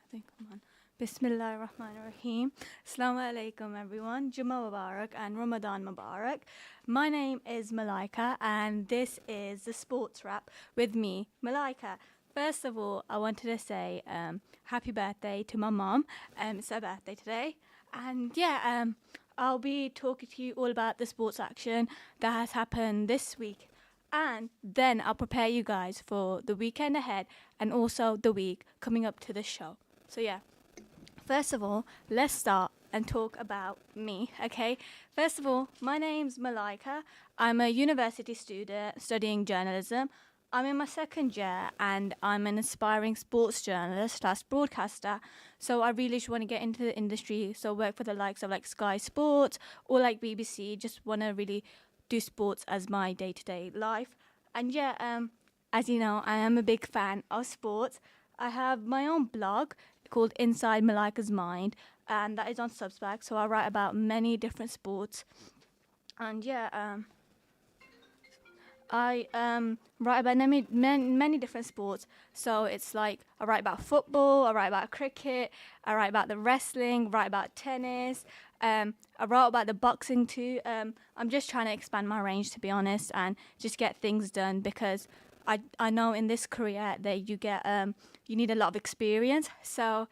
I think I'm on. Bismillah ar-Rahman ar-Rahim. Assalamu alaikum everyone. Jummah Mubarak and Ramadan Mubarak. My name is Malaika and this is the Sports Wrap with me, Malaika. First of all, I wanted to say happy birthday to my mom. It's her birthday today. And I'll be talking to you all about the sports action that has happened this week. And then I'll prepare you guys for the weekend ahead and also the week coming up to the show. So yeah, first of all, let's start and talk about me, okay? First of all, my name's Malaika. I'm a university student studying journalism. I'm in my second year and I'm an aspiring sports journalist slash broadcaster. So I really just want to get into the industry. So work for the likes of like Sky Sports or like BBC. Just want to really do sports as my day-to-day life. And as you know, I am a big fan of sports. I have my own blog called Inside Malaika's Mind, and that is on Substack. So I write about many different sports. And I write about many different sports. So it's like I write about football, I write about cricket, I write about the wrestling, write about tennis. I wrote about the boxing too. I'm just trying to expand my range, to be honest, and just get things done because I know in this career that you need a lot of experience. So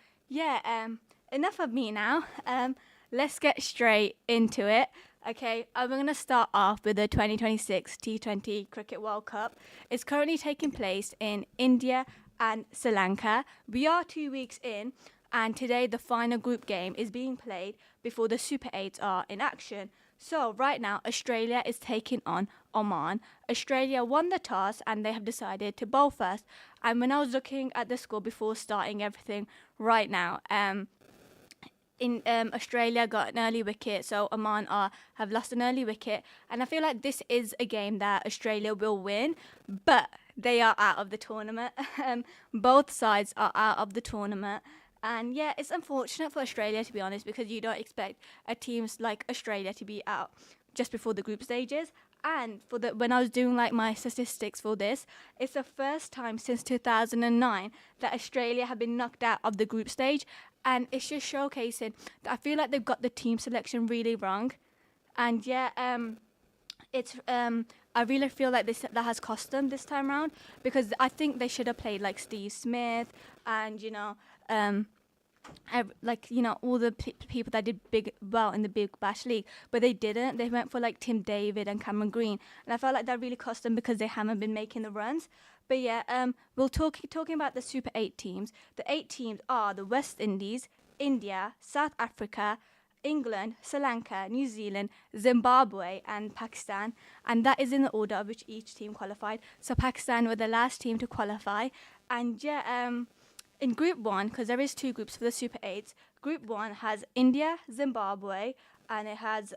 enough of me now. Let's get straight into it. Okay, I'm going to start off with the 2026 T20 Cricket World Cup. It's currently taking place in India and Sri Lanka. We are 2 weeks in, and today the final group game is being played before the Super 8s are in action. So right now, Australia is taking on Oman. Australia won the toss and they have decided to bowl first. And when I was looking at the score before starting everything right now, Australia got an early wicket, so Oman have lost an early wicket, and I feel like this is a game that Australia will win, but they are out of the tournament. Both sides are out of the tournament, and yeah, it's unfortunate for Australia, to be honest, because you don't expect a team like Australia to be out just before the group stages. And when I was doing like my statistics for this, it's the first time since 2009 that Australia have been knocked out of the group stage, and it's just showcasing that I feel like they've got the team selection really wrong. And I really feel like that has cost them this time round, because I think they should have played like Steve Smith and all the people that did well in the Big Bash League, but they didn't. They went for like Tim David and Cameron Green, and I felt like that really cost them because they haven't been making the runs. But we'll talking about the Super 8 teams. The 8 teams are the West Indies, India, South Africa, England, Sri Lanka, New Zealand, Zimbabwe, and Pakistan. And that is in the order of which each team qualified. So Pakistan were the last team to qualify. And in Group 1, because there is 2 groups for the Super 8s, Group 1 has India, Zimbabwe, and it has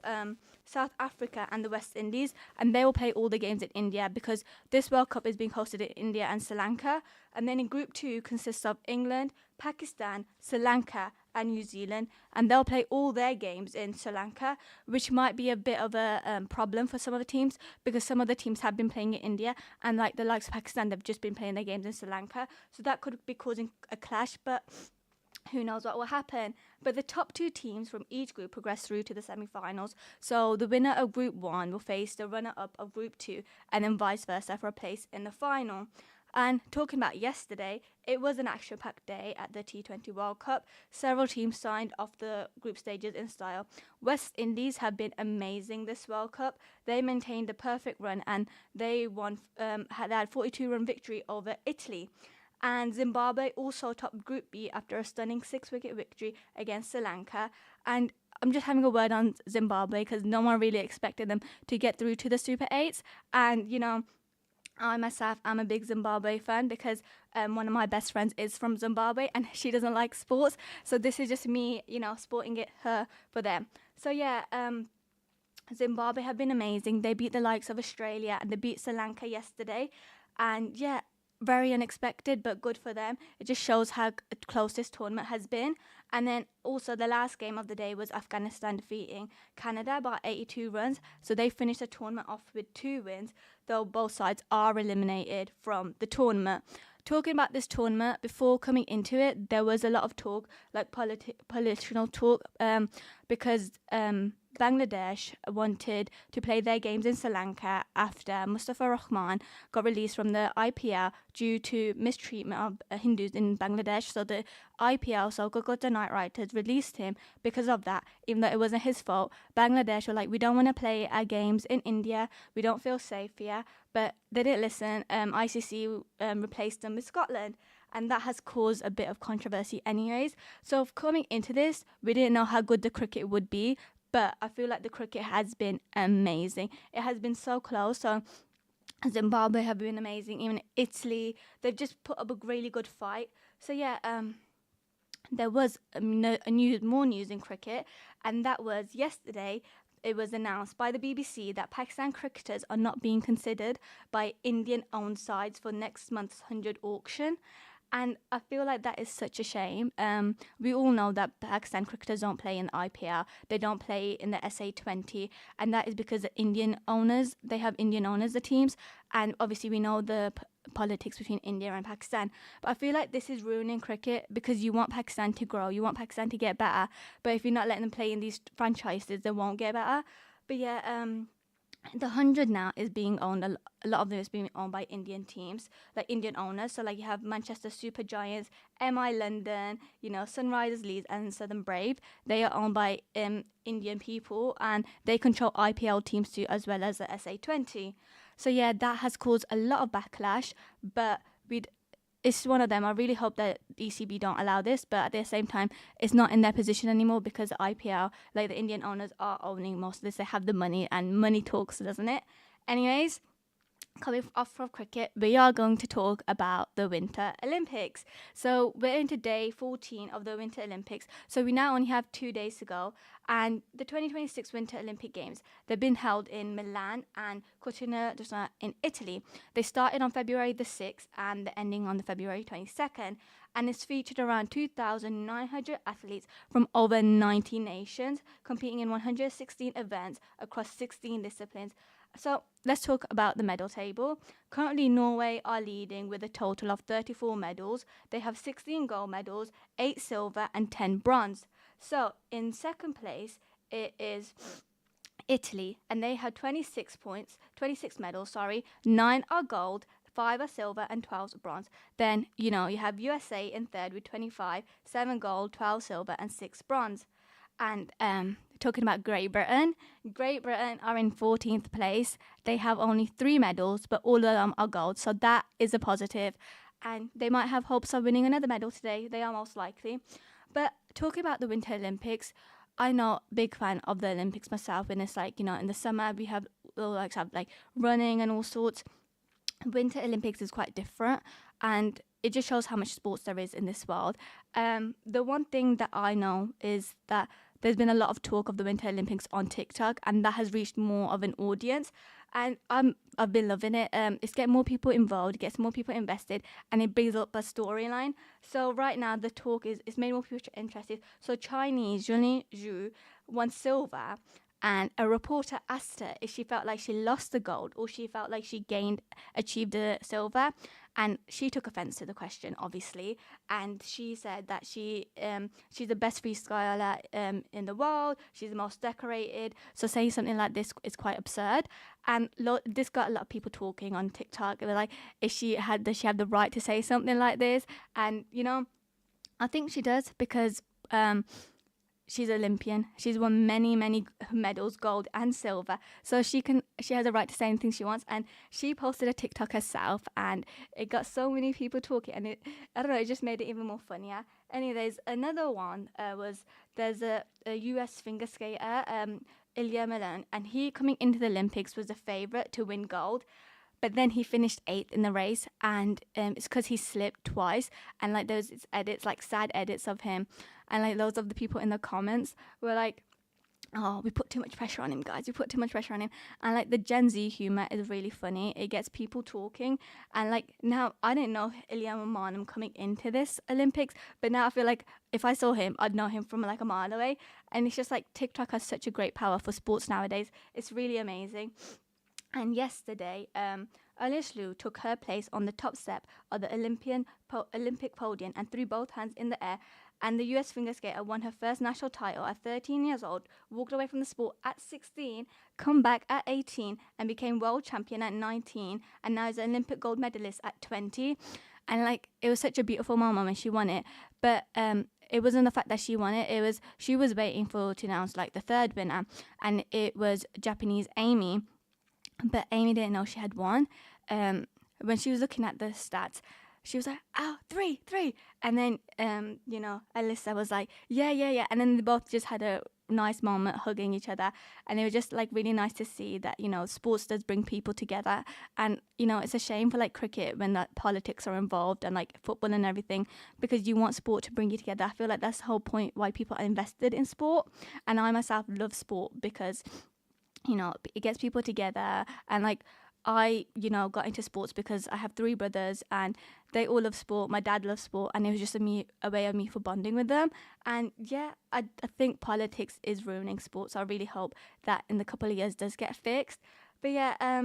South Africa and the West Indies, and they will play all the games in India because this World Cup is being hosted in India and Sri Lanka. And then in Group 2 consists of England, Pakistan, Sri Lanka, and New Zealand, and they'll play all their games in Sri Lanka, which might be a bit of a problem for some of the teams, because some of the teams have been playing in India, and like the likes of Pakistan, they've just been playing their games in Sri Lanka, so that could be causing a clash, but who knows what will happen. But the top 2 teams from each group progress through to the semi-finals. So the winner of Group 1 will face the runner-up of Group 2, and then vice versa for a place in the final. And talking about yesterday, it was an action-packed day at the T20 World Cup. Several teams signed off the group stages in style. West Indies have been amazing this World Cup. They maintained the perfect run and they won. They had 42-run victory over Italy. And Zimbabwe also topped Group B after a stunning 6-wicket victory against Sri Lanka. And I'm just having a word on Zimbabwe because no one really expected them to get through to the Super 8s. And, I myself am a big Zimbabwe fan because one of my best friends is from Zimbabwe and she doesn't like sports. So this is just me, sporting her for them. So Zimbabwe have been amazing. They beat the likes of Australia and they beat Sri Lanka yesterday. And very unexpected, but good for them. It just shows how close this tournament has been. And then also the last game of the day was Afghanistan defeating Canada by 82 runs. So they finished the tournament off with 2 wins, though both sides are eliminated from the tournament. talking about this tournament, before coming into it, there was a lot of talk, like political talk, because Bangladesh wanted to play their games in Sri Lanka after Mustafa Rahman got released from the IPL due to mistreatment of Hindus in Bangladesh. So the IPL, so Kolkata Knight Riders, released him because of that, even though it wasn't his fault. Bangladesh were like, we don't want to play our games in India. We don't feel safe here. But they didn't listen. ICC replaced them with Scotland. And that has caused a bit of controversy anyways. So coming into this, we didn't know how good the cricket would be. But I feel like the cricket has been amazing. It has been so close. So Zimbabwe have been amazing. Even Italy, they've just put up a really good fight. So yeah, there was more news in cricket, and that was yesterday. It was announced by the BBC that Pakistan cricketers are not being considered by Indian-owned sides for next month's 100 auction. And I feel like that is such a shame. We all know that Pakistan cricketers don't play in the IPL. They don't play in the SA20. And that is because they have Indian owners, the teams. And obviously we know the politics between India and Pakistan. But I feel like this is ruining cricket because you want Pakistan to grow. You want Pakistan to get better. But if you're not letting them play in these franchises, they won't get better. But yeah, the 100 now is being owned, a lot of them is being owned by Indian teams, like Indian owners. So like you have Manchester Super Giants, MI London, Sunrisers Leeds and Southern Brave. They are owned by Indian people, and they control IPL teams too, as well as the SA20. So yeah, that has caused a lot of backlash, but it's one of them. I really hope that ECB don't allow this, but at the same time, it's not in their position anymore because the IPL, like the Indian owners, are owning most of this. They have the money, and money talks, doesn't it? Anyways, coming off from cricket, we are going to talk about the Winter Olympics. So we're into day 14 of the Winter Olympics. So we now only have 2 days to go. And the 2026 Winter Olympic Games, they've been held in Milan and Cortina d'Ampezzo in Italy. They started on February the 6th and they're ending on the February 22nd. And it's featured around 2,900 athletes from over 90 nations, competing in 116 events across 16 disciplines. So let's talk about the medal table. Currently, Norway are leading with a total of 34 medals. They have 16 gold medals, 8 silver and 10 bronze. So in second place, it is Italy, and they have 26 medals, 9 are gold, 5 are silver and 12 are bronze. Then, you have USA in third with 25, 7 gold, 12 silver and 6 bronze. And talking about Great Britain are in 14th place. They have only 3 medals, but all of them are gold. So that is a positive. And they might have hopes of winning another medal today. They are most likely. But talking about the Winter Olympics, I know big fan of the Olympics myself. When it's like, in the summer we have running and all sorts. Winter Olympics is quite different, and it just shows how much sports there is in this world. The one thing that I know is that there's been a lot of talk of the Winter Olympics on TikTok, and that has reached more of an audience. And I've been loving it. It's getting more people involved, it gets more people invested, and it brings up a storyline. So right now the talk is it's made more people interested. So Chinese Zheng Zhu won silver, and a reporter asked her if she felt like she lost the gold or she felt like she achieved the silver. And she took offense to the question, obviously. And she said that she's the best freestyler in the world. She's the most decorated. So saying something like this is quite absurd. And this got a lot of people talking on TikTok. They were like, does she have the right to say something like this? And, I think she does, because she's Olympian. She's won many, many medals, gold and silver. So she has a right to say anything she wants. And she posted a TikTok herself, and it got so many people talking. And it just made it even more funnier. Anyways, another one there's a US figure skater, Ilya Malone, and he, coming into the Olympics, was the favorite to win gold. But then he finished 8th in the race, and it's because he slipped twice. And like those edits, like sad edits of him, and like loads of the people in the comments were like, "Oh, we put too much pressure on him, guys. We put too much pressure on him." And like the Gen Z humor is really funny. It gets people talking. And like now, I didn't know Ilya Mamanam coming into this Olympics, but now I feel like if I saw him, I'd know him from like a mile away. And it's just like TikTok has such a great power for sports nowadays. It's really amazing. And yesterday, Alice took her place on the top step of the Olympic podium and threw both hands in the air. And the US figure skater won her first national title at 13 years old, walked away from the sport at 16, come back at 18, and became world champion at 19, and now is an Olympic gold medalist at 20. And like, it was such a beautiful moment when she won it. But it wasn't the fact that she won it. It was she was waiting to announce like the third winner, and it was Japanese Amy. But Amy didn't know she had won. When she was looking at the stats, she was like, "Oh, three." And then, Alyssa was like, yeah. And then they both just had a nice moment hugging each other. And it was just like really nice to see that, sports does bring people together. And, it's a shame for like cricket when that politics are involved and like football and everything, because you want sport to bring you together. I feel like that's the whole point why people are invested in sport. And I myself love sport because it gets people together. And like, I, got into sports because I have 3 brothers and they all love sport. My dad loves sport, and it was just a way of me for bonding with them. And yeah, I think politics is ruining sports. So I really hope that in the couple of years does get fixed. But yeah,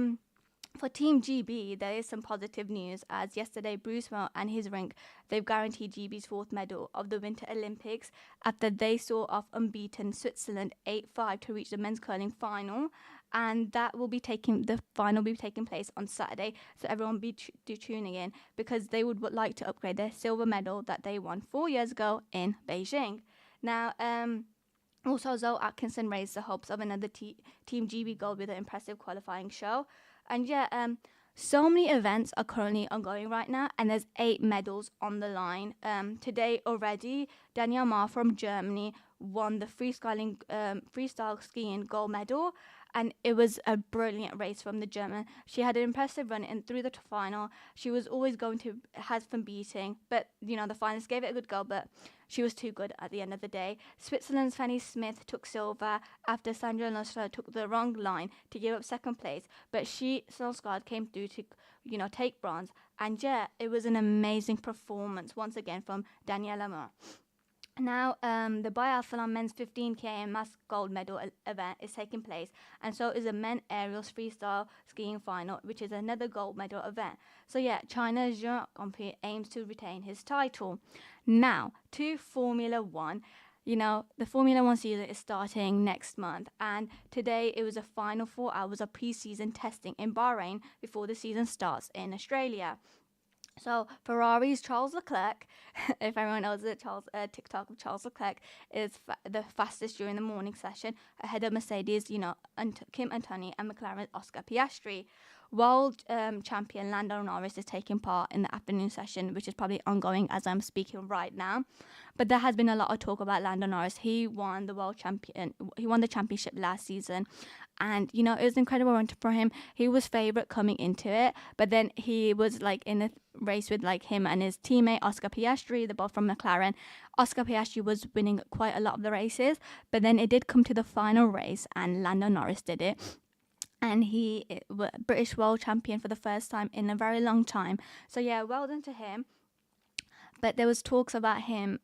for Team GB, there is some positive news, as yesterday Bruce Moore and his rink, they've guaranteed GB's 4th medal of the Winter Olympics after they saw off unbeaten Switzerland 8-5 to reach the men's curling final. And the final will be taking place on Saturday, so everyone be tuning in, because they would like to upgrade their silver medal that they won 4 years ago in Beijing. Now, also Zoe Atkinson raised the hopes of another Team GB gold with an impressive qualifying show. And yeah, so many events are currently ongoing right now, and there's 8 medals on the line. Today already, Danielle Ma from Germany won the freestyle skiing gold medal, and it was a brilliant race from the German. She had an impressive run in through the final. She was always going to have fun beating, but the finalists gave it a good go, but she was too good at the end of the day. Switzerland's Fanny Smith took silver after Sandra Lustra took the wrong line to give up second place, but Solskjaer came through to, take bronze. And yeah, it was an amazing performance once again from Daniela Moore. Now, the biathlon men's 15 mass gold medal event is taking place, and so is a men aerials freestyle skiing final, which is another gold medal event. So yeah, China's Jean Compy aims to retain his title. Now, to Formula One. The Formula One season is starting next month, and today it was a final 4 hours of pre-season testing in Bahrain before the season starts in Australia. So Ferrari's Charles Leclerc, if everyone knows it, TikTok of Charles Leclerc is the fastest during the morning session, ahead of Mercedes, Kim Antonelli, and McLaren's Oscar Piastri. World champion Lando Norris is taking part in the afternoon session, which is probably ongoing as I'm speaking right now. But there has been a lot of talk about Lando Norris. He won the championship last season, and it was an incredible run for him. He was favourite coming into it, but then he was like in a race with like him and his teammate Oscar Piastri, they're both from McLaren. Oscar Piastri was winning quite a lot of the races, but then it did come to the final race and Lando Norris did it. And he was British world champion for the first time in a very long time. So yeah, well done to him. But there was talks about him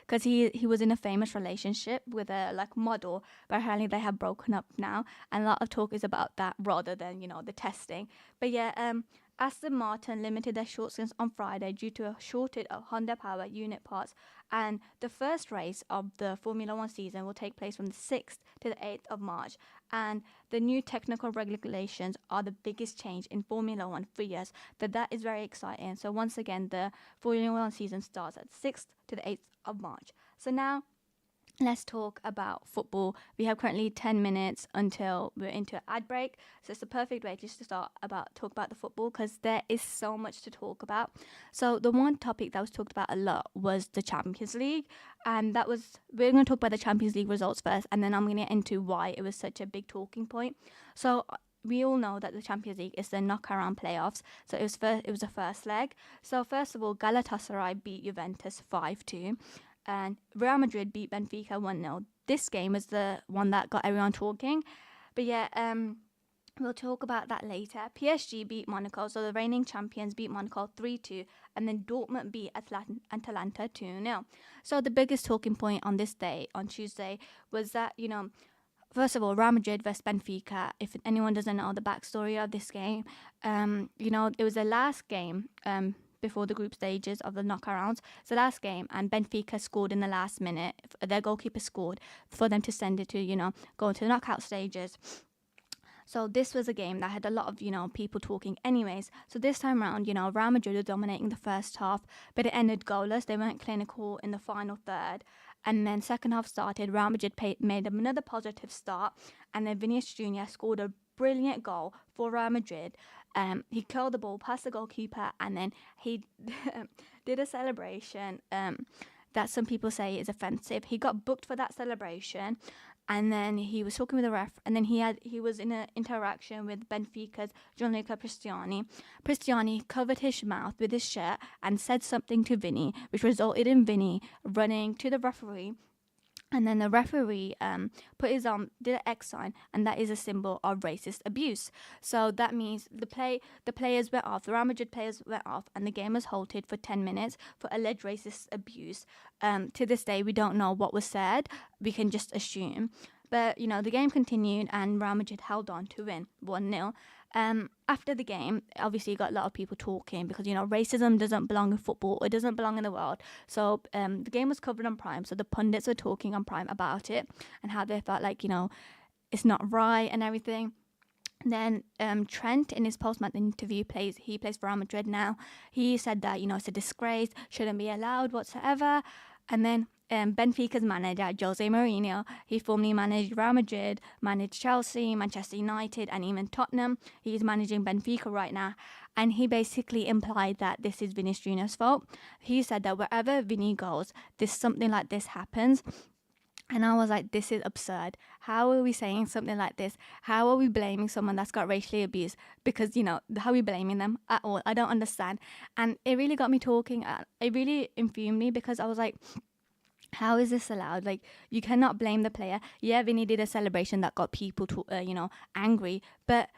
because he was in a famous relationship with a model, but apparently they have broken up now, and a lot of talk is about that rather than the testing. But yeah, Aston Martin limited their short stints on Friday due to a shortage of Honda Power unit parts, and the first race of the Formula One season will take place from the 6th to the 8th of March. And the new technical regulations are the biggest change in Formula One for years. That is very exciting. So once again, the Formula One season starts at 6th to the 8th of March. So now, let's talk about football. We have currently 10 minutes until we're into an ad break. So it's the perfect way just to talk about the football, because there is so much to talk about. So the one topic that was talked about a lot was the Champions League. And we're going to talk about the Champions League results first, and then I'm going to get into why it was such a big talking point. So we all know that the Champions League is the knockaround playoffs. So it was the first leg. So first of all, Galatasaray beat Juventus 5-2. And Real Madrid beat Benfica 1-0. This game was the one that got everyone talking. But yeah, we'll talk about that later. PSG beat Monaco, so the reigning champions beat Monaco 3-2. And then Dortmund beat Atalanta 2-0. So the biggest talking point on this day, on Tuesday, was that, First of all, Real Madrid versus Benfica. If anyone doesn't know the backstory of this game, it was the last game before the group stages of the knockout rounds. It's the last game, and Benfica scored in the last minute. Their goalkeeper scored for them to send it to, go into the knockout stages. So this was a game that had a lot of, people talking anyways. So this time around, Real Madrid were dominating the first half, but it ended goalless. They weren't clinical in the final third. And then second half started, Real Madrid made another positive start, and then Vinicius Jr. scored a brilliant goal for Real Madrid. He curled the ball past the goalkeeper, and then he did a celebration that some people say is offensive. He got booked for that celebration, and then he was talking with the ref, and then he was in an interaction with Benfica's Gianluca Cristiani. Cristiani covered his mouth with his shirt and said something to Vinny, which resulted in Vinny running to the referee. And then the referee put his arm, did an X sign, and that is a symbol of racist abuse. So that means the players went off, the Real Madrid players went off, and the game was halted for 10 minutes for alleged racist abuse. To this day, we don't know what was said. We can just assume. But, the game continued, and Real Madrid held on to win 1-0. After the game, obviously you got a lot of people talking because, racism doesn't belong in football. It doesn't belong in the world. So the game was covered on Prime. So the pundits were talking on Prime about it and how they felt like, it's not right and everything. Then Trent, in his post-match interview, he plays for Real Madrid now. He said that, it's a disgrace, shouldn't be allowed whatsoever. And then Benfica's manager, Jose Mourinho, he formerly managed Real Madrid, managed Chelsea, Manchester United, and even Tottenham. He's managing Benfica right now. And he basically implied that this is Vinicius Junior's fault. He said that wherever Vinny goes, something like this happens. And I was like, this is absurd. How are we saying something like this? How are we blaming someone that's got racially abused? Because, how are we blaming them at all? I don't understand. And it really got me talking. It really infuriated me because I was like, how is this allowed? Like, you cannot blame the player. Yeah, Vinny did a celebration that got people angry. But,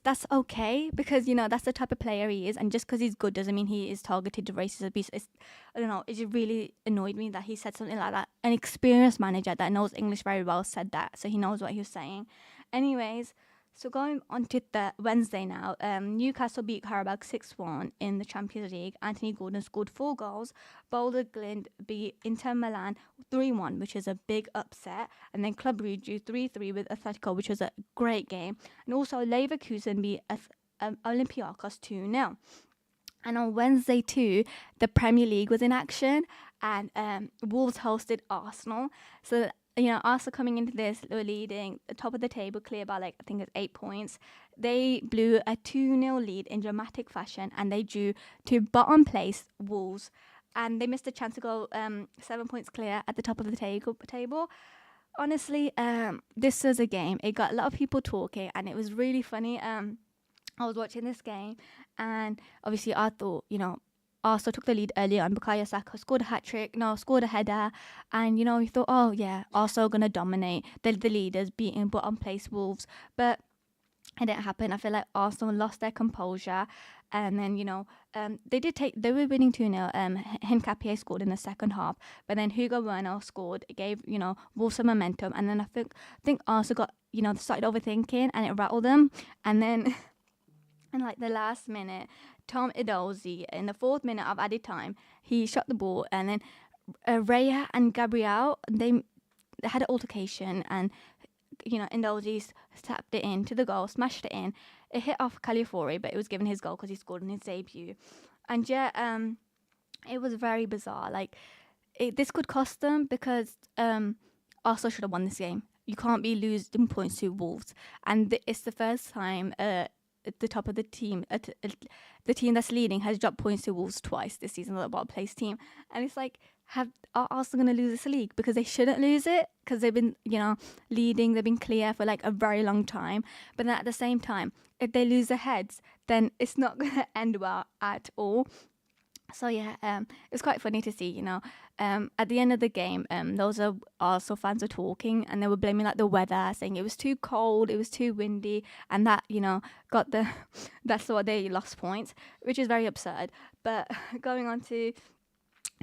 that's okay because, that's the type of player he is. And just because he's good doesn't mean he is targeted to racist abuse. I don't know. It just really annoyed me that he said something like that. An experienced manager that knows English very well said that. So he knows what he was saying. Anyways, so going on to the Wednesday now, Newcastle beat Karabakh 6-1 in the Champions League. Anthony Gordon scored 4 goals. Boulder Glint beat Inter Milan 3-1, which is a big upset. And then Club Brugge drew 3-3 with Atletico, which was a great game. And also Leverkusen beat Olympiacos 2-0. And on Wednesday too, the Premier League was in action, and Wolves hosted Arsenal. So Arsenal coming into this, they were leading the top of the table, clear by I think it's 8 points. They blew a 2-0 lead in dramatic fashion, and they drew to bottom place Wolves, and they missed a chance to go 7 points clear at the top of the table. Honestly, this was a game. It got a lot of people talking, and it was really funny. I was watching this game, and obviously I thought, Arsenal took the lead early on. Bukayo Saka scored a header, and we thought, oh yeah, Arsenal gonna dominate the leaders, beating bottom place Wolves, but it didn't happen. I feel like Arsenal lost their composure, and then they were winning 2-0. Hincapié scored in the second half, but then Hugo Bueno scored. It gave Wolves some momentum, and then I think Arsenal got started overthinking, and it rattled them, and then. In the last minute, Tom Edozie, in the 4th minute of added time, he shot the ball, and then Raya and Gabriel, they had an altercation, and Edozie tapped it into the goal, smashed it in. It hit off Califiori, but it was given his goal because he scored in his debut. And it was very bizarre. This could cost them because Arsenal should have won this game. You can't be losing points to Wolves, and it's the first time. At the top of the team, the team that's leading has dropped points to Wolves twice this season, the bottom place team. And it's are Arsenal going to lose this league? Because they shouldn't lose it, because they've been, leading, they've been clear for a very long time. But then at the same time, if they lose their heads, then it's not going to end well at all. So yeah, it's quite funny to see, at the end of the game, those are Arsenal fans were talking, and they were blaming the weather, saying it was too cold, it was too windy, and that, that's why they lost points, which is very absurd. But going on to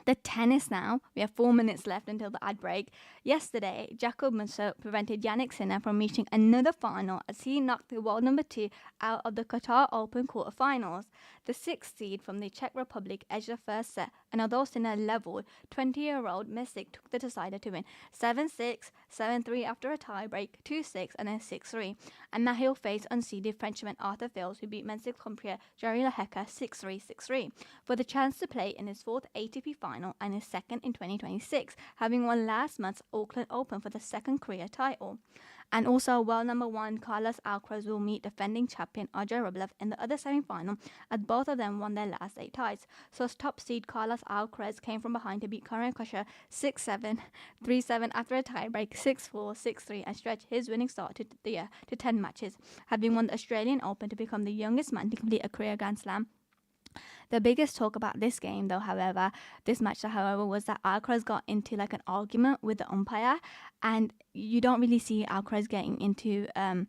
The tennis now. We have 4 minutes left until the ad break. Yesterday, Jakob Musso prevented Yannick Sinner from reaching another final as he knocked the world number two out of the Qatar Open quarterfinals. The sixth seed from the Czech Republic edged the first set, and although Sinner leveled, 20-year-old Misic took the decider to win 7-6, 7-3 after a tiebreak, 2-6, and then 6-3. And now he'll face unseeded Frenchman Arthur Fils, who beat Mensic's compeer Jerry Lehecka 6-3, 6-3, for the chance to play in his fourth ATP final and his second in 2026, having won last month's Auckland Open for the second career title. And also, world number one Carlos Alcaraz will meet defending champion Arjun Rublev in the other semi-final, as both of them won their last 8 ties. So top seed Carlos Alcaraz came from behind to beat Karen Khosrow 6-7, 3-7 after a tiebreak, 6-4, 6-3, and stretch his winning start to the year to 10 matches, having won the Australian Open to become the youngest man to complete a career Grand Slam. The biggest talk about this game, though, however, this match, however, was that Alcaraz got into like an argument with the umpire, and you don't really see Alcaraz getting into an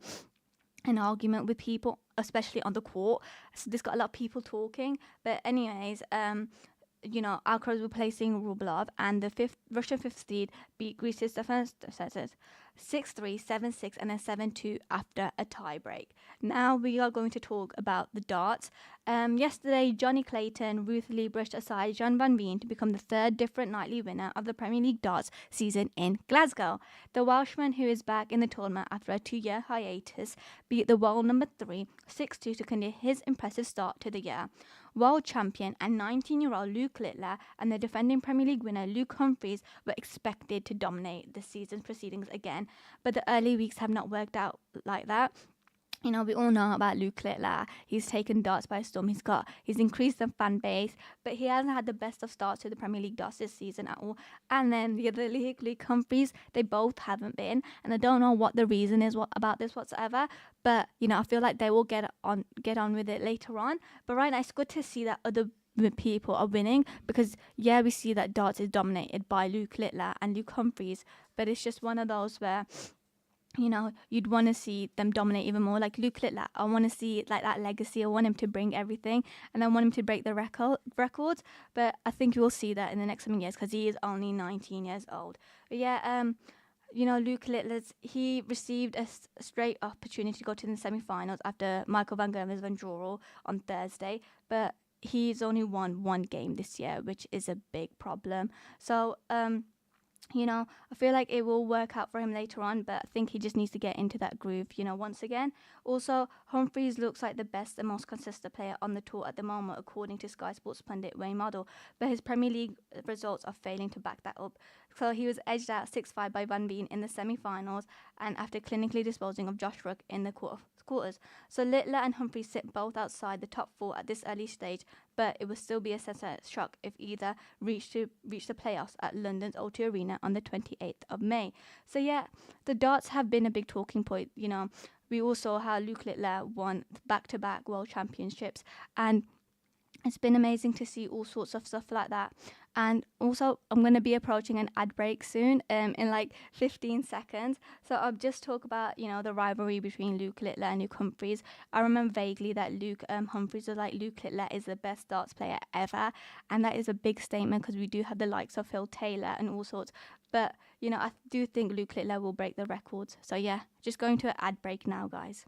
argument with people, especially on the court. So this got a lot of people talking. But anyways, Alcaraz replacing Rublev, and the Russian fifth seed beat Greece's Stefanos Tsitsipas 6-3, 7-6, and then 7-2 after a tiebreak. Now we are going to talk about the darts. Yesterday, Johnny Clayton ruthlessly brushed aside John Van Veen to become the third different nightly winner of the Premier League darts season in Glasgow. The Welshman, who is back in the tournament after a 2-year hiatus, beat the world number 3 6-2 to continue his impressive start to the year. World champion and 19-year-old Luke Littler and the defending Premier League winner Luke Humphries were expected to dominate the season's proceedings again, but the early weeks have not worked out like that. We all know about Luke Littler. He's taken darts by storm. He's increased the fan base, but he hasn't had the best of starts to the Premier League darts this season at all. And then the other league, Luke Humphries, they both haven't been. And I don't know what the reason is about this whatsoever. But I feel like they will get on with it later on. But right now, it's good to see that other people are winning, because we see that darts is dominated by Luke Littler and Luke Humphries, but it's just one of those where you'd want to see them dominate even more. Like Luke Littler, I want to see like that legacy. I want him to bring everything, and I want him to break the records. But I think we'll see that in the next 7 years, because he is only 19 years old. But Luke Littler, he received a straight opportunity to go to the semi-finals after Michael van Gerwen's Van Joral on Thursday, but he's only won one game this year, which is a big problem. So I feel like it will work out for him later on, but I think he just needs to get into that groove, once again. Also, Humphries looks like the best and most consistent player on the tour at the moment, according to Sky Sports pundit Wayne Model, but his Premier League results are failing to back that up. So he was edged out 6-5 by Van Veen in the semi-finals, and after clinically disposing of Josh Rook in the quarters. So Littler and Humphries sit both outside the top 4 at this early stage, but it would still be a sense shock if either reach the playoffs at London's O2 Arena on the 28th of May. So the darts have been a big talking point. We all saw how Luke Littler won back-to-back world championships, and it's been amazing to see all sorts of stuff like that. And also, I'm going to be approaching an ad break soon, in like 15 seconds. So I'll just talk about, the rivalry between Luke Littler and Luke Humphries. I remember vaguely that Luke Humphries was like, Luke Littler is the best darts player ever. And that is a big statement, because we do have the likes of Phil Taylor and all sorts. But, I do think Luke Littler will break the records. So just going to an ad break now, guys.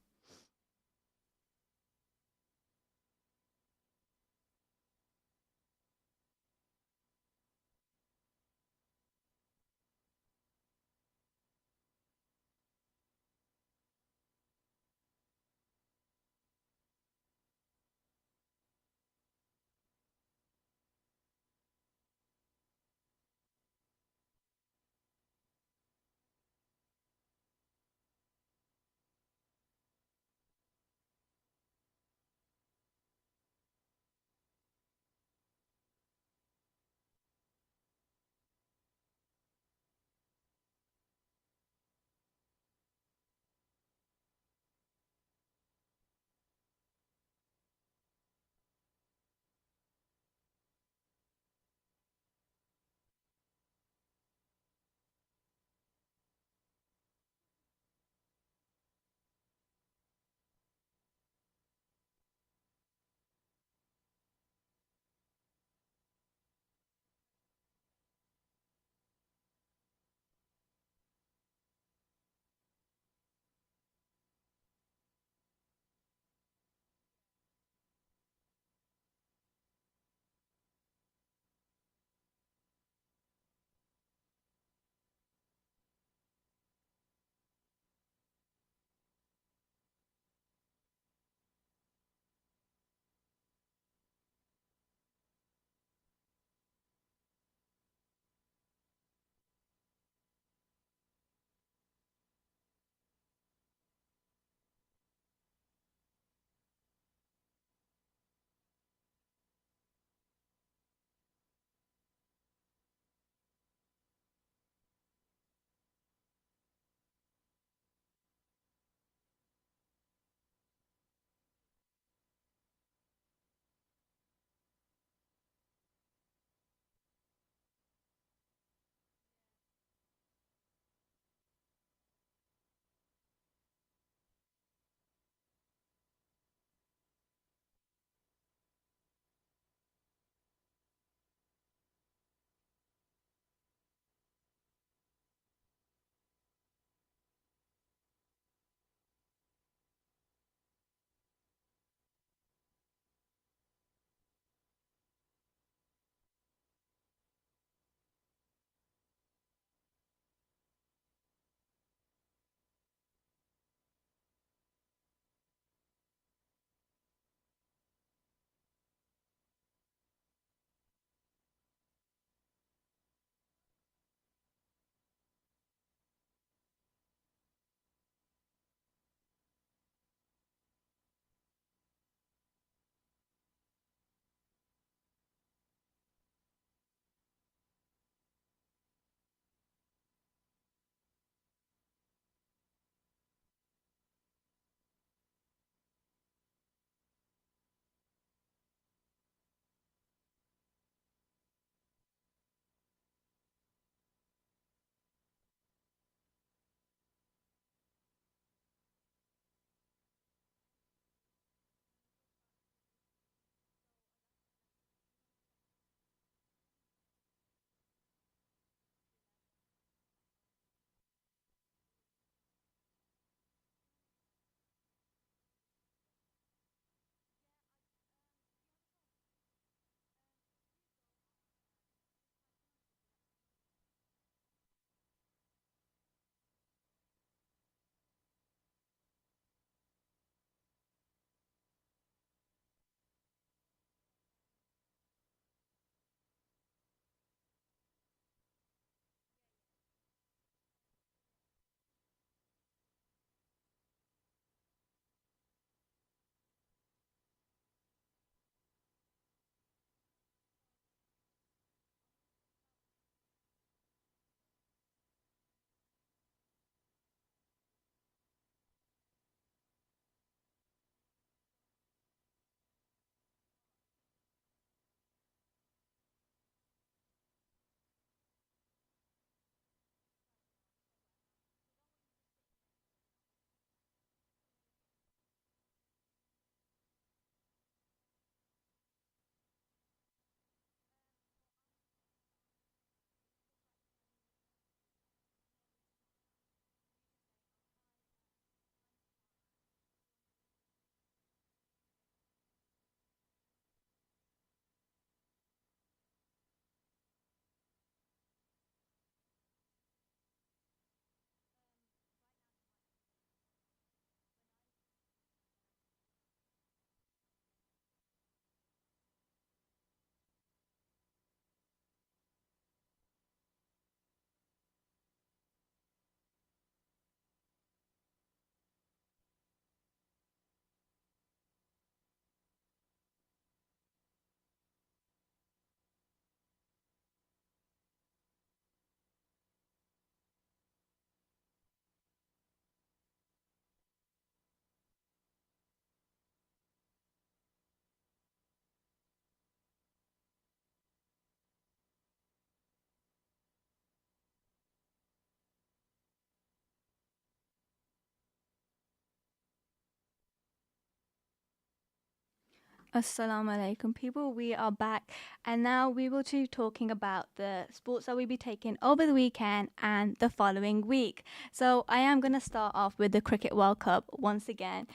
Assalamu alaikum, people. We are back, and now we will be talking about the sports that we'll be taking over the weekend and the following week. So, I am going to start off with the Cricket World Cup once again.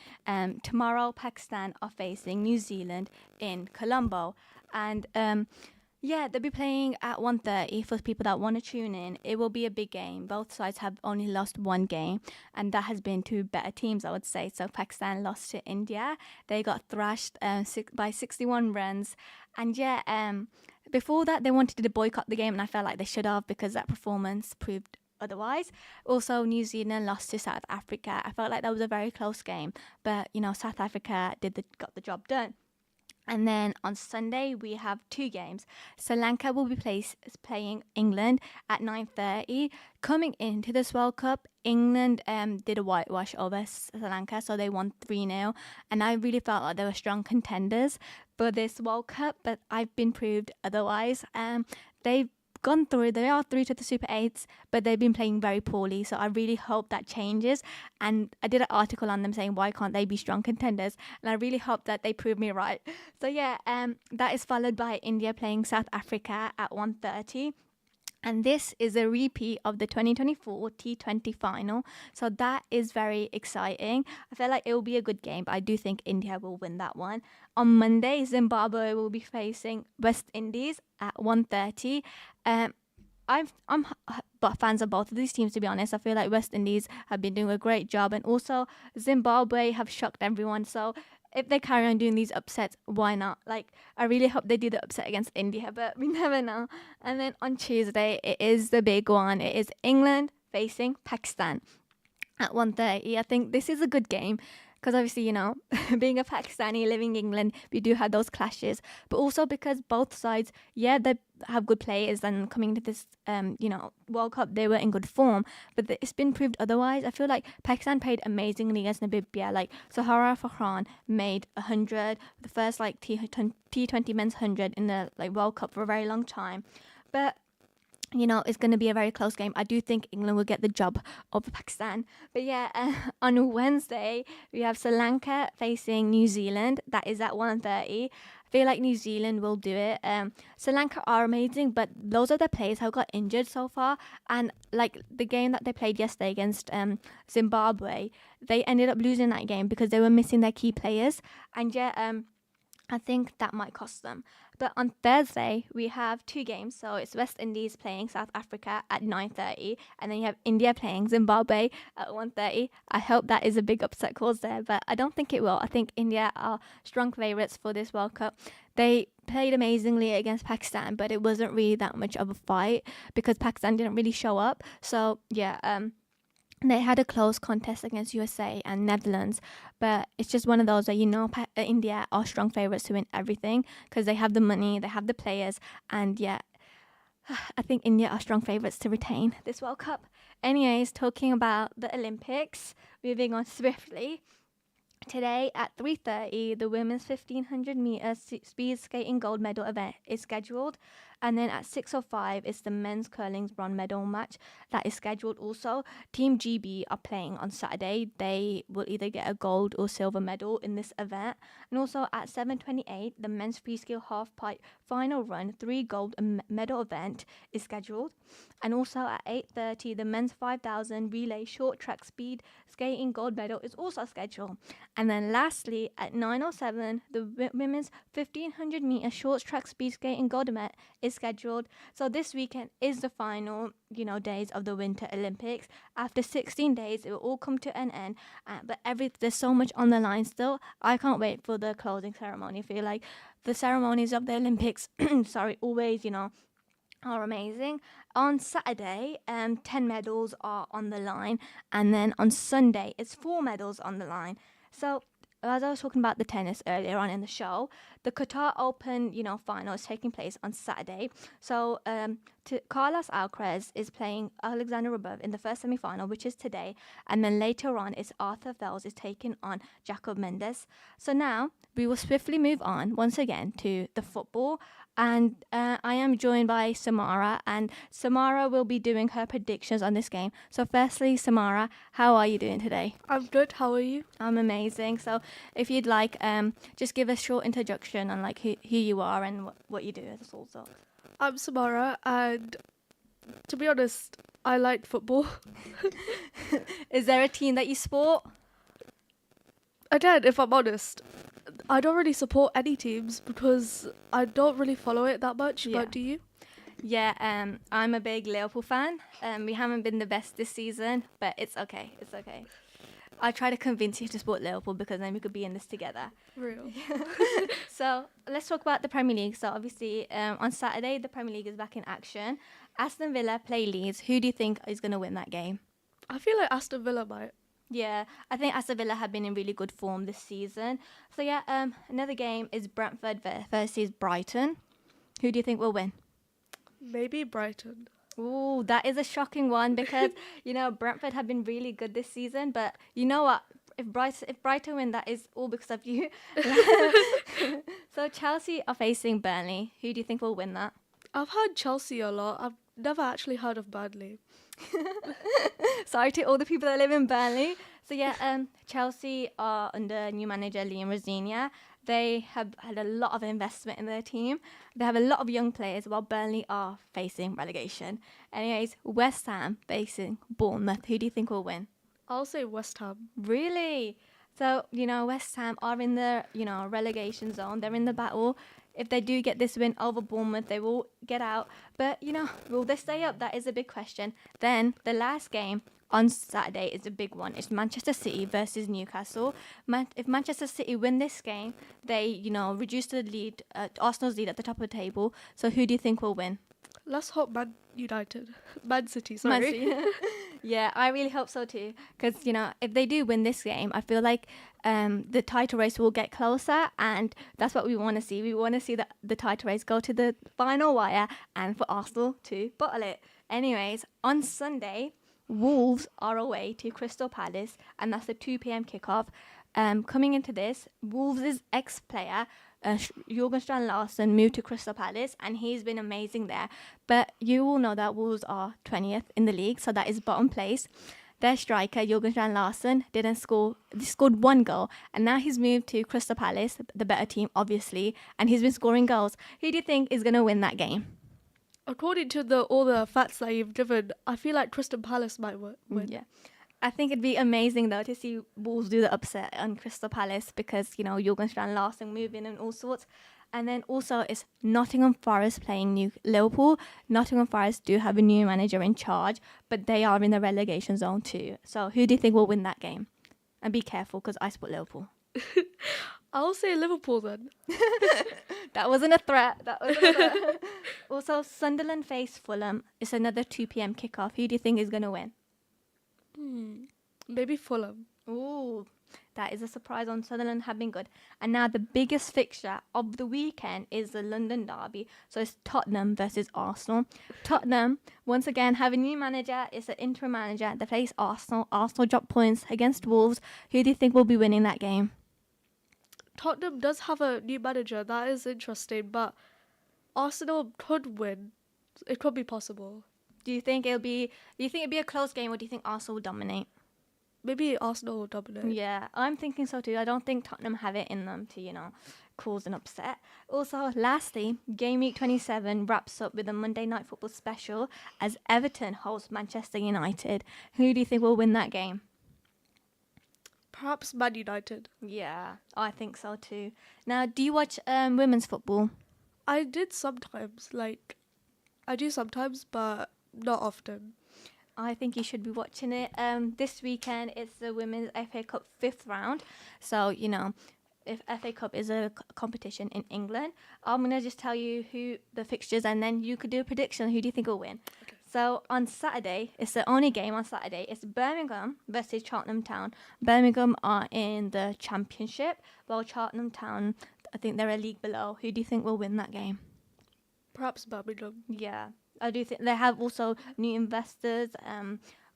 Tomorrow, Pakistan are facing New Zealand in Colombo, and yeah, they'll be playing at 1:30 for people that want to tune in. It will be a big game. Both sides have only lost one game, and that has been to better teams, I would say. So Pakistan lost to India. They got thrashed by 61 runs. And yeah, before that, they wanted to boycott the game, and I felt like they should have because that performance proved otherwise. Also, New Zealand lost to South Africa. I felt like that was a very close game, but South Africa got the job done. And then on Sunday we have two games. Sri Lanka will be playing England at 9:30. Coming into this World Cup, England did a whitewash over Sri Lanka, so they won 3-0. And I really felt like they were strong contenders for this World Cup, but I've been proved otherwise. They've gone through. They are through to the Super 8s, but they've been playing very poorly. So I really hope that changes. And I did an article on them saying why can't they be strong contenders, and I really hope that they prove me right. So yeah, that is followed by India playing South Africa at 1:30. And this is a repeat of the 2024 T20 final. So that is very exciting. I feel like it will be a good game, but I do think India will win that one. On Monday, Zimbabwe will be facing West Indies at 1:30. I'm fans of both of these teams, to be honest. I feel like West Indies have been doing a great job, and also Zimbabwe have shocked everyone. So if they carry on doing these upsets, why not? Like, I really hope they do the upset against India, but we never know. And then on Tuesday, it is the big one. It is England facing Pakistan at 1:30. I think this is a good game because obviously, being a Pakistani living in England, we do have those clashes. But also because both sides, yeah, they have good players, and coming to this, World Cup, they were in good form. But it's been proved otherwise. I feel like Pakistan played amazingly against Namibia. Like, Sahara Farhan made 100, the first T20 men's 100 in the World Cup for a very long time. But it's going to be a very close game. I do think England will get the job over Pakistan. But yeah, on Wednesday, we have Sri Lanka facing New Zealand. That is at 1:30. I feel like New Zealand will do it. Sri Lanka are amazing, but those are the players who got injured so far. And the game that they played yesterday against Zimbabwe, they ended up losing that game because they were missing their key players. And yeah, I think that might cost them. But on Thursday, we have two games. So it's West Indies playing South Africa at 9:30. And then you have India playing Zimbabwe at 1:30. I hope that is a big upset cause there, but I don't think it will. I think India are strong favourites for this World Cup. They played amazingly against Pakistan, but it wasn't really that much of a fight because Pakistan didn't really show up. So yeah, they had a close contest against USA and Netherlands, but it's just one of those that India are strong favourites to win everything because they have the money, they have the players, and yeah, I think India are strong favourites to retain this World Cup. Anyways, talking about the Olympics, moving on swiftly. Today at 3:30, the women's 1500 meter speed skating gold medal event is scheduled, and then at 6:05 is the men's curling bronze medal match that is scheduled also. Team GB are playing on Saturday. They will either get a gold or silver medal in this event. And also at 7:28, the men's freestyle half pipe final run 3 gold medal event is scheduled. And also at 8:30, the men's 5000 relay short track speed skating gold medal is also scheduled. And then lastly, at 9:07, the women's 1500 meter short track speed skating gold medal is scheduled. So this weekend is the final, days of the Winter Olympics. After 16 days, it will all come to an end. But there's so much on the line still. I can't wait for the closing ceremony. I feel like the ceremonies of the Olympics, always, are amazing. On Saturday, 10 medals are on the line, and then on Sunday, it's 4 medals on the line. So, as I was talking about the tennis earlier on in the show, the Qatar Open, final is taking place on Saturday. So, Carlos Alcaraz is playing Alexander Rublev in the first semi-final, which is today, and then later on, it's Arthur Fels is taking on Jacob Mendes. So now, we will swiftly move on once again to the football. And I am joined by Samara, and Samara will be doing her predictions on this game. So, firstly, Samara, how are you doing today? I'm good. How are you? I'm amazing. So, if you'd like, just give a short introduction on like who you are and what you do as also. I'm Samara, and to be honest, I like football. Is there a team that you support? Again, if I'm honest, I don't really support any teams because I don't really follow it that much. Yeah. But do you? Yeah, I'm a big Liverpool fan. We haven't been the best this season, but it's okay. It's okay. I try to convince you to support Liverpool because then we could be in this together. Real. So let's talk about the Premier League. So obviously on Saturday, the Premier League is back in action. Aston Villa play Leeds. Who do you think is going to win that game? I feel like Aston Villa might. Yeah, I think Aston Villa have been in really good form this season. So yeah, another game is Brentford versus Brighton. Who do you think will win? Maybe Brighton. Ooh, that is a shocking one because, Brentford have been really good this season. But you know what? If Brighton win, that is all because of you. So Chelsea are facing Burnley. Who do you think will win that? I've heard Chelsea a lot. I've never actually heard of Burnley. Sorry to all the people that live in Burnley. So yeah, Chelsea are under new manager Liam Rosenior. They have had a lot of investment in their team. They have a lot of young players while Burnley are facing relegation. Anyways, West Ham facing Bournemouth. Who do you think will win? I'll say West Ham. Really? So, West Ham are in the, relegation zone. They're in the battle. If they do get this win over Bournemouth, they will get out. But, will they stay up? That is a big question. Then the last game on Saturday is a big one. It's Manchester City versus Newcastle. If Manchester City win this game, they, reduce the lead, Arsenal's lead at the top of the table. So who do you think will win? Let's hope Man City, sorry. Man City. Yeah, I really hope so too. Because, if they do win this game, I feel like the title race will get closer. And that's what we want to see. We want to see the title race go to the final wire and for Arsenal to bottle it. Anyways, on Sunday, Wolves are away to Crystal Palace. And that's a 2 p.m. kickoff. Coming into this, Wolves' ex-player, Jurgen Strand-Larsen, moved to Crystal Palace and he's been amazing there. But you all know that Wolves are 20th in the league, so that is bottom place. Their striker, Jurgen Strand-Larsen, didn't score. He scored one goal and now he's moved to Crystal Palace, the better team, obviously, and he's been scoring goals. Who do you think is going to win that game? According to all the facts that you've given, I feel like Crystal Palace might win. Yeah. I think it'd be amazing, though, to see Wolves do the upset on Crystal Palace because, Jurgen Strand-Larsen moving and all sorts. And then also it's Nottingham Forest playing Liverpool. Nottingham Forest do have a new manager in charge, but they are in the relegation zone too. So who do you think will win that game? And be careful because I support Liverpool. I'll say Liverpool then. That wasn't a threat. Also, Sunderland face Fulham. It's another 2 p.m. kickoff. Who do you think is going to win? Maybe Fulham. Ooh, that is a surprise on Sunderland have been good. And now the biggest fixture of the weekend is the London derby. So it's Tottenham versus Arsenal. Tottenham, once again, have a new manager. It's an interim manager. They face Arsenal. Arsenal drop points against Wolves. Who do you think will be winning that game? Tottenham does have a new manager. That is interesting. But Arsenal could win. It could be possible. Do you think it'd be a close game or do you think Arsenal will dominate? Maybe Arsenal will dominate. Yeah, I'm thinking so too. I don't think Tottenham have it in them to, cause an upset. Also, lastly, Game Week 27 wraps up with a Monday Night Football special as Everton hosts Manchester United. Who do you think will win that game? Perhaps Man United. Yeah, I think so too. Now, do you watch women's football? I did sometimes. I do sometimes, but not often. I think you should be watching it. This weekend it's the Women's FA Cup 5th round. So, if FA Cup is a competition in England, I'm going to just tell you who the fixtures and then you could do a prediction. Who do you think will win? Okay. So on Saturday, it's the only game on Saturday. It's Birmingham versus Cheltenham Town. Birmingham are in the Championship, while Cheltenham Town, I think they're a league below. Who do you think will win that game? Perhaps Birmingham. Yeah. I do think they have also new investors.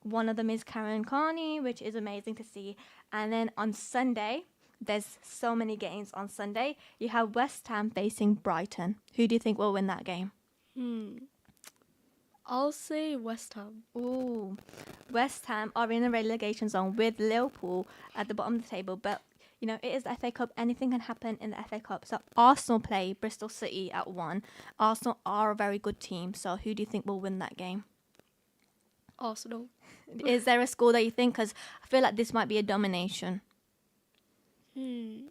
One of them is Karen Carney, which is amazing to see. And then on Sunday, There's so many games on Sunday. You have West Ham facing Brighton. Who do you think will win that game? I'll say West Ham. Ooh, West Ham are in the relegation zone with Liverpool at the bottom of the table, but you know, it is the FA Cup. Anything can happen in the FA Cup. So Arsenal play Bristol City at 1. Arsenal are a very good team. So who do you think will win that game? Arsenal. Is there a score that you think? Because I feel like this might be a domination. Can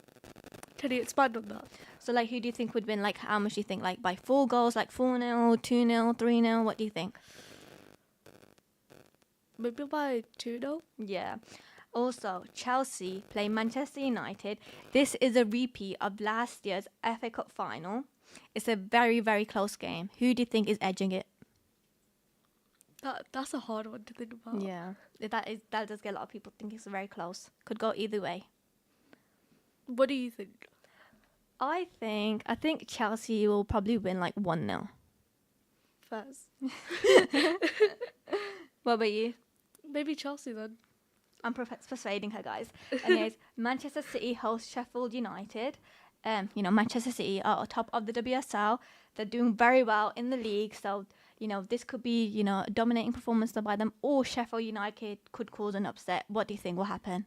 you expand on that? So like, who do you think would win? Like, how much do you think? Like by 4 goals, like 4-0, 2-0, 3-0? What do you think? Maybe by 2-0? Yeah. Also, Chelsea play Manchester United. This is a repeat of last year's FA Cup final. It's a very, very close game. Who do you think is edging it? That's a hard one to think about. Yeah, that does get a lot of people thinking it's very close. Could go either way. What do you think? I think Chelsea will probably win like 1-0. Faz. What about you? Maybe Chelsea then. I'm persuading her, guys. Anyways, Manchester City host Sheffield United. You know, Manchester City are on top of the WSL. They're doing very well in the league. So, you know, this could be, you know, a dominating performance by them, or Sheffield United could cause an upset. What do you think will happen?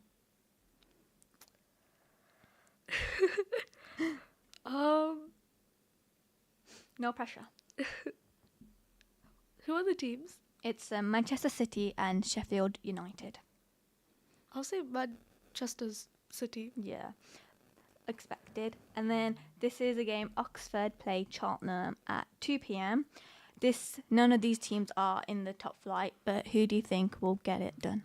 No pressure. Who are the teams? It's Manchester City and Sheffield United. I'll say Manchester City. Yeah, expected. And then this is a game. Oxford play Cheltenham at 2 p.m. None of these teams are in the top flight, but who do you think will get it done?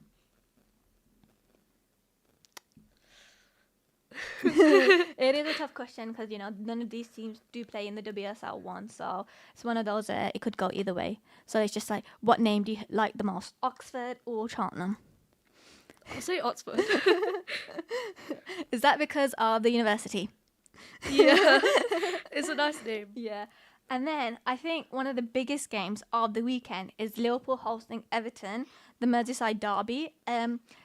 It is a tough question because, you know, none of these teams do play in the WSL 1, so it's one of those, it could go either way. So it's just like, what name do you like the most, Oxford or Cheltenham? I'll say Oxford. Is that because of the university? Yeah, it's a nice name. Yeah. And then I think one of the biggest games of the weekend is Liverpool hosting Everton, the Merseyside derby.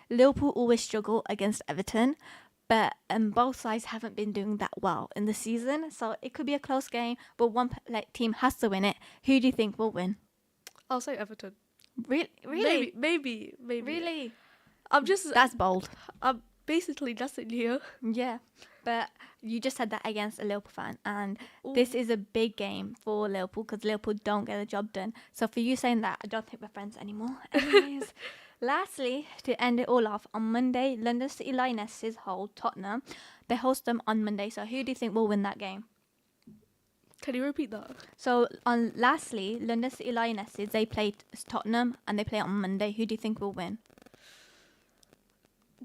Liverpool always struggle against Everton, but both sides haven't been doing that well in the season, so it could be a close game, but one team has to win it. Who do you think will win? I'll say Everton. Really? Maybe. Really? That's bold. I'm basically guessing here. Yeah, but you just said that against a Liverpool fan, and Ooh. this is a big game for Liverpool because Liverpool don't get the job done. So for you saying that, I don't think we're friends anymore. Anyways, lastly, to end it all off, on Monday, London City Lionesses hold Tottenham. They host them on Monday. So who do you think will win that game? Can you repeat that? So lastly, London City Lionesses, they play Tottenham and they play on Monday. Who do you think will win?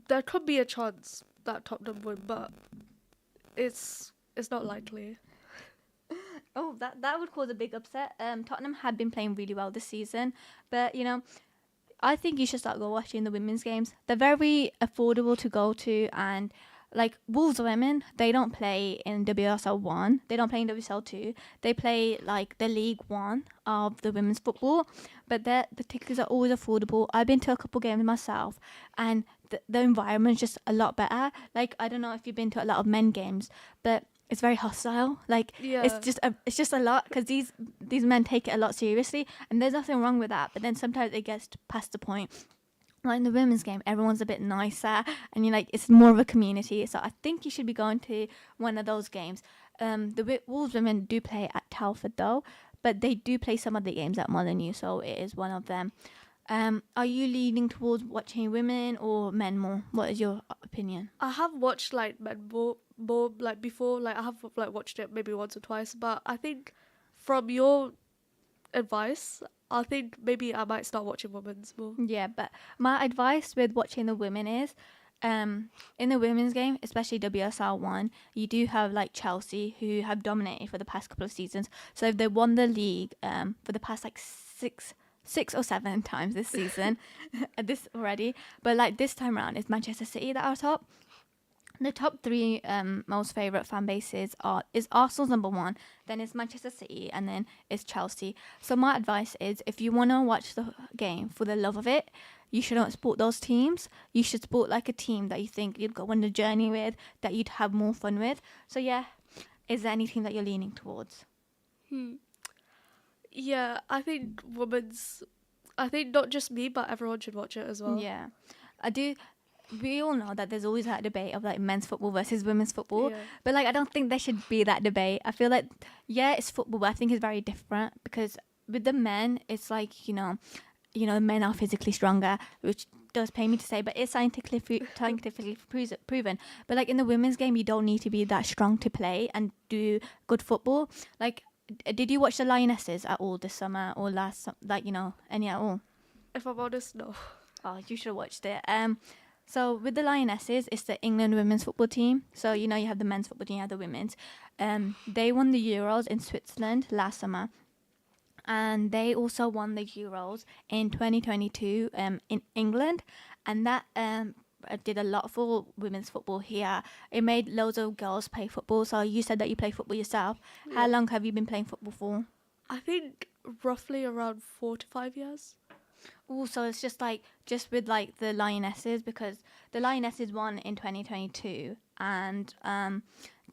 There could be a chance that Tottenham win, but it's not likely. Oh, that would cause a big upset. Tottenham have been playing really well this season, but you know, I think you should start watching the women's games. They're very affordable to go to, and like Wolves women, they don't play in WSL 1. They don't play in WSL 2. They play like the League 1 of the women's football, but the tickets are always affordable. I've been to a couple games myself, and the environment's just a lot better. Like, I don't know if you've been to a lot of men games, but it's very hostile. Like, Yeah. it's just a lot because these men take it a lot seriously, and there's nothing wrong with that. But then sometimes it gets past the point. Like in the women's game, everyone's a bit nicer, and you're like, it's more of a community. So I think you should be going to one of those games. The Wolves women do play at Telford though, but they do play some of the games at Molineux, so it is one of them. Are you leaning towards watching women or men more? What is your opinion? I have watched like men more like before. Like I have like watched it maybe once or twice, but I think from your advice, I think maybe I might start watching women's more. Yeah, but my advice with watching the women is, in the women's game, especially WSL 1, you do have like Chelsea, who have dominated for the past couple of seasons. So if they won the league for the past like six or seven times this season, this already, but like this time around, it's Manchester City that are top. The top three most favorite fan bases is Arsenal's number one, then it's Manchester City, and then it's Chelsea. So my advice is, if you want to watch the game for the love of it, you shouldn't support those teams. You should support like a team that you think you'd go on a journey with, that you'd have more fun with. So yeah, is there any team that you're leaning towards? Hmm. Yeah, I think women's. I think not just me, but everyone should watch it as well. Yeah, I do. We all know that there's always that debate of like men's football versus women's football, Yeah. but like I don't think there should be that debate. I feel like, yeah, it's football, but I think it's very different, because with the men it's like, men are physically stronger, which does pain me to say, but it's scientifically proven. But like in the women's game, you don't need to be that strong to play and do good football. Like, did you watch the Lionesses at all this summer or any at all? If I'm honest, no. Oh, you should have watched it. So with the Lionesses, it's the England women's football team. So you have the men's football team, you have the women's. They won the Euros in Switzerland last summer, and they also won the Euros in 2022 in England, and that did a lot for women's football here. It made loads of girls play football. So you said that you play football yourself. Yeah. How long have you been playing football for? I think roughly around 4 to 5 years. Also, it's just with like the Lionesses, because the Lionesses won in 2022, and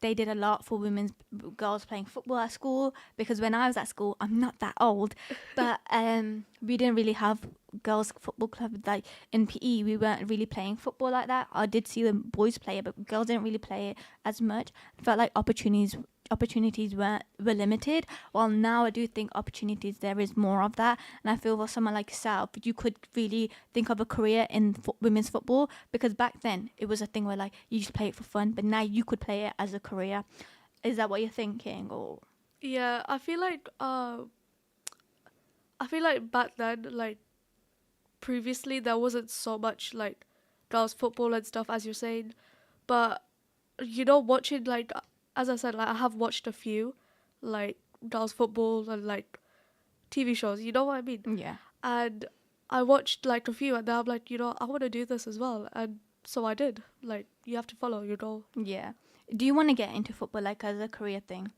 they did a lot for girls playing football at school, because when I was at school, I'm not that old, but we didn't really have girls football club. Like in PE, we weren't really playing football like that. I did see the boys play it, but girls didn't really play it as much. I felt like opportunities were limited. While now I do think opportunities, there is more of that, and I feel for someone like yourself, you could really think of a career in women's football, because back then it was a thing where like you just play it for fun, but now you could play it as a career. Is that what you're thinking? Or Yeah, I feel like back then, like previously, there wasn't so much like girls football and stuff as you're saying, but watching, like, as I said, like I have watched a few like girls football and like TV shows. You know what I mean? yeah. And I watched like a few, and then I'm like, I want to do this as well, and so I did. Like, you have to follow, Yeah. Do you want to get into football like as a career thing?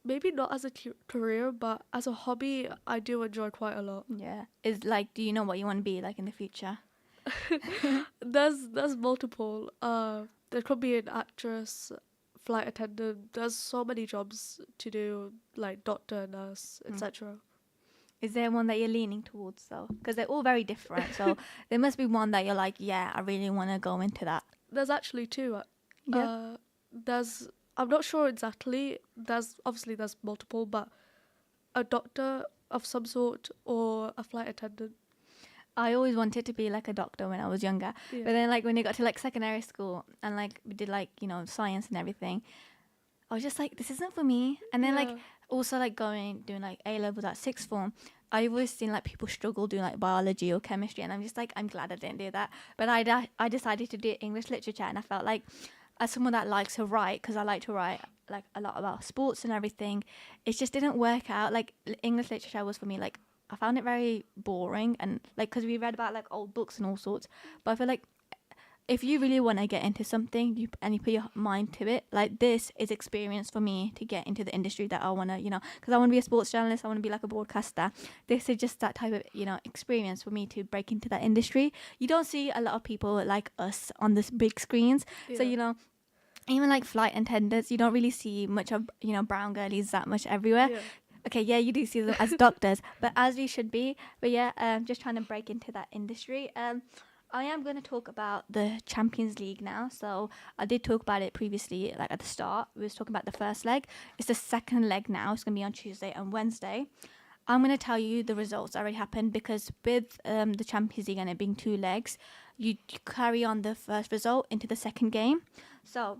Maybe not as a career, but as a hobby, I do enjoy quite a lot. Yeah. Is like, do you know what you want to be like in the future? There's multiple. There could be an actress, flight attendant. There's so many jobs to do, like doctor, nurse, etc. Is there one that you're leaning towards though? Because they're all very different. So there must be one that you're like, yeah, I really want to go into that. There's actually two. Yeah. I'm not sure exactly. There's multiple, but a doctor of some sort or a flight attendant. I always wanted to be like a doctor when I was younger. Yeah. But then like when I got to like secondary school and like we did like, science and everything, I was just like, this isn't for me. And then like also like doing like A levels at sixth form, I've always seen like people struggle doing like biology or chemistry, and I'm just like, I'm glad I didn't do that. But I decided to do English literature, and I felt like, as someone that likes to write, because I like to write like a lot about sports and everything, it just didn't work out. Like English literature was for me, like I found it very boring, and like because we read about like old books and all sorts, but I feel like if you really want to get into something and you put your mind to it, like this is experience for me to get into the industry that I want to, because I want to be a sports journalist, I want to be like a broadcaster. This is just that type of, experience for me to break into that industry. You don't see a lot of people like us on this big screens. Yeah. So, even like flight attendants, you don't really see much of, brown girlies that much everywhere. Yeah. Okay, yeah, you do see them as doctors, but as we should be. But yeah, just trying to break into that industry. I am going to talk about the Champions League now. So I did talk about it previously, like at the start. We was talking about the first leg. It's the second leg now. It's going to be on Tuesday and Wednesday. I'm going to tell you the results that already happened, because with the Champions League and it being 2 legs, you carry on the first result into the second game. So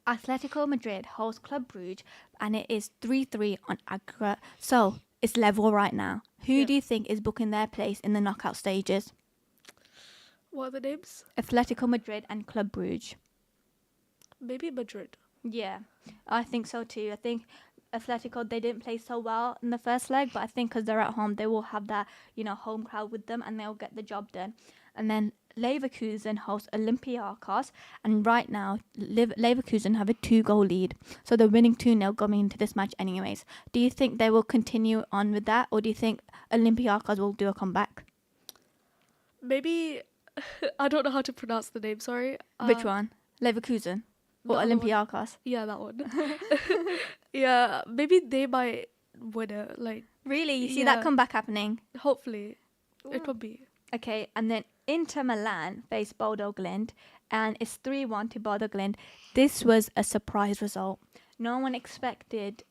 Atletico Madrid hosts Club Brugge, and it is 3-3 on aggregate. So it's level right now. Who do you think is booking their place in the knockout stages? What are the names? Atletico Madrid and Club Brugge. Maybe Madrid. Yeah, I think so too. I think Atletico, they didn't play so well in the first leg, but I think because they're at home, they will have that, home crowd with them, and they'll get the job done. And then Leverkusen host Olympiacos, and right now Leverkusen have a 2-goal lead, so they're winning 2-0 going into this match anyways. Do you think they will continue on with that, or do you think Olympiacos will do a comeback? Maybe I don't know how to pronounce the name. Sorry. Which one? Leverkusen the or other one. Olympiacos? Yeah, that one. Yeah, maybe they might win it. Like, Really? You see that Yeah. comeback happening? hopefully, it could be. Okay, and then Inter Milan face Bodo Glimt, and it's 3-1 to Bodo Glimt. This was a surprise result. No one expected,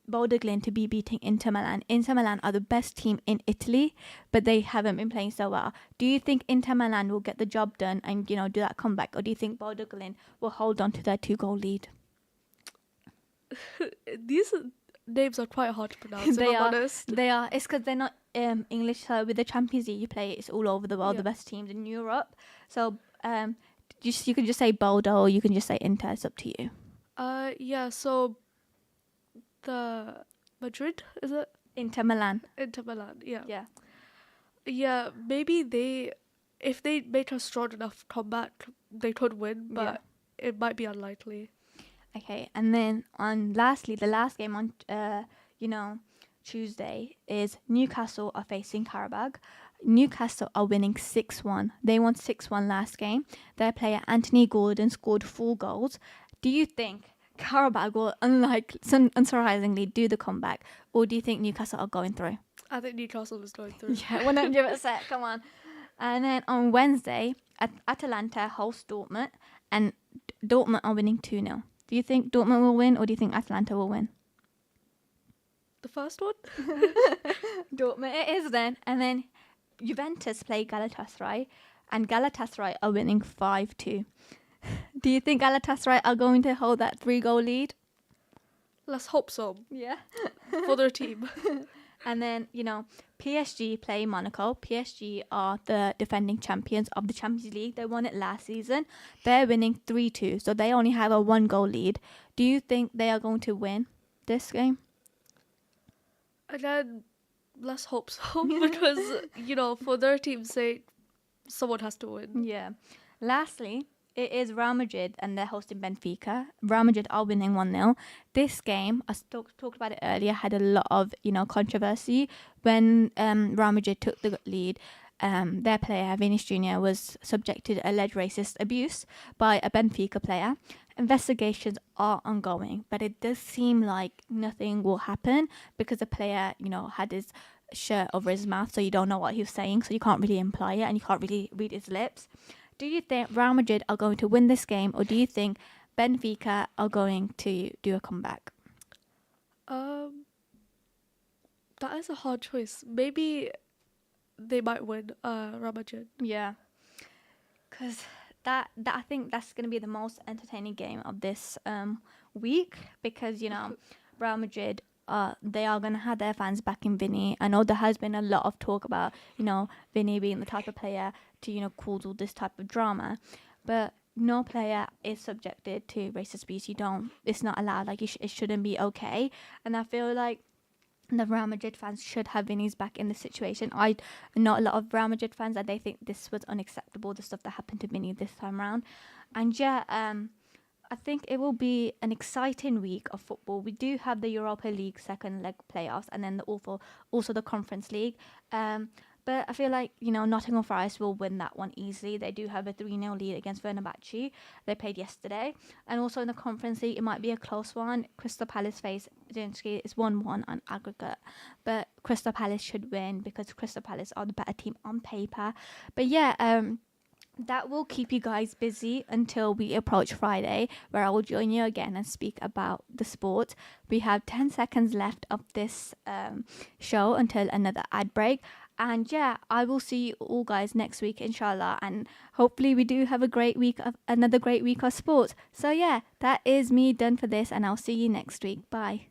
Bodo Glimt to be beating Inter Milan. Inter Milan are the best team in Italy, but they haven't been playing so well. Do you think Inter Milan will get the job done and, do that comeback, or do you think Bodo Glimt will hold on to their 2-goal lead? These names are quite hard to pronounce. They if I'm are. honest. They are. It's because they're not English. So with the Champions League, you play. It's all over the world. Yeah. The best teams in Europe. So you can just say Bodo, or you can just say Inter. It's up to you. Yeah. So the Madrid, is it? Inter Milan. Inter Milan. Yeah. Yeah. Yeah. Maybe if they make a strong enough comeback, they could win, but it might be unlikely. Okay, and then lastly, the last game on Tuesday is Newcastle are facing Karabag. Newcastle are winning 6-1. They won 6-1 last game. Their player Anthony Gordon scored 4 goals. Do you think Karabag will, unsurprisingly, do the comeback, or do you think Newcastle are going through? I think Newcastle is going through. Yeah, 100%. Come on. And then on Wednesday, Atalanta host Dortmund, and Dortmund are winning 2-0. Do you think Dortmund will win, or do you think Atalanta will win? The first one? Dortmund it is then. And then Juventus play Galatasaray, and Galatasaray are winning 5-2. Do you think Galatasaray are going to hold that 3-goal lead? Let's hope so. Yeah. For their team. And then, PSG play Monaco. PSG are the defending champions of the Champions League. They won it last season. They're winning 3-2, so they only have a 1-goal lead. Do you think they are going to win this game? Again, let's hope so. Because, for their team's sake, someone has to win. Yeah. Lastly, it is Real Madrid, and they're hosting Benfica. Real Madrid are winning 1-0. This game, I talked about it earlier, had a lot of, controversy. When Real Madrid took the lead, their player, Vinicius Jr., was subjected to alleged racist abuse by a Benfica player. Investigations are ongoing, but it does seem like nothing will happen because the player, had his shirt over his mouth, so you don't know what he was saying, so you can't really imply it, and you can't really read his lips. Do you think Real Madrid are going to win this game, or do you think Benfica are going to do a comeback? That is a hard choice. Maybe they might win Real Madrid. Yeah, because that I think that's going to be the most entertaining game of this week, because Real Madrid, they are going to have their fans back in Vinny. I know there has been a lot of talk about Vinny being the type of player to cause all this type of drama, but no player is subjected to racist abuse. It's not allowed. Like it shouldn't be okay. And I feel like the Real Madrid fans should have Vinny's back in this situation. I know a lot of Real Madrid fans that they think this was unacceptable, the stuff that happened to Vinny this time around. And yeah, I think it will be an exciting week of football. We do have the Europa League second leg playoffs, and then also the Conference League. But I feel like, Nottingham Forest will win that one easily. They do have a 3-0 lead against Fenerbahce. They played yesterday. And also in the Conference League, it might be a close one. Crystal Palace face Dinski. It's 1-1 on aggregate. But Crystal Palace should win because Crystal Palace are the better team on paper. But yeah, that will keep you guys busy until we approach Friday, where I will join you again and speak about the sport. We have 10 seconds left of this show until another ad break. And yeah, I will see you all guys next week, inshallah. And hopefully we do have another great week of sports. So yeah, that is me done for this, and I'll see you next week. Bye.